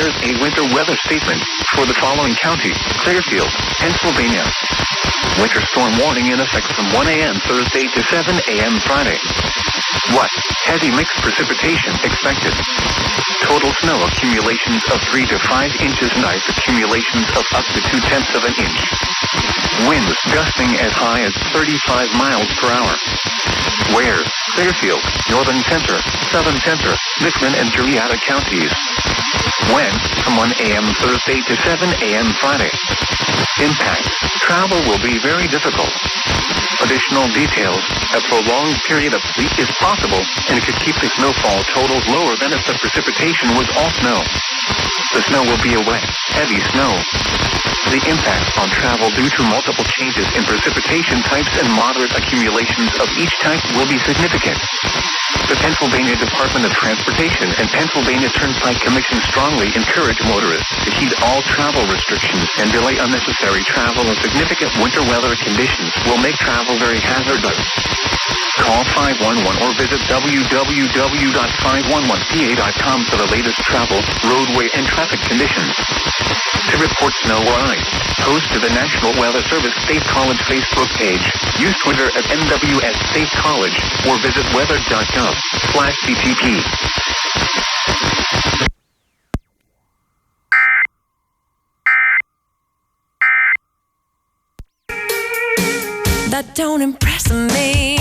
prepares a winter weather statement for the following counties: Clearfield, Pennsylvania. Winter storm warning in effect from 1 a.m. Thursday to 7 a.m. Friday. What? Heavy mixed precipitation expected. Total snow accumulations of 3 to 5 inches and ice accumulations of up to 0.2 of an inch. Winds gusting as high as 35 miles per hour. Where? Clearfield, Northern Center, Southern Center, Mifflin and Joliet counties. When? From 1 a.m. Thursday to 7 a.m. Friday. Impact. Travel will be very difficult. Additional details. A prolonged period of sleet is possible, and it could keep the snowfall totals lower than if the precipitation was all snow. The snow will be a wet, heavy snow. The impact on travel due to multiple changes in precipitation types and moderate accumulations of each type will be significant. The Pennsylvania Department of Transportation and Pennsylvania Turnpike Commission strongly encourage motorists to heed all travel restrictions and delay unnecessary travel as significant winter weather conditions will make travel very hazardous. Call 511 or visit www.511pa.com for the latest travel, roadway, and traffic conditions. To report snow or ice, post to the National Weather Service State College Facebook page. Use Twitter at NWS State College or visit weather.gov/CTP. That don't impress me.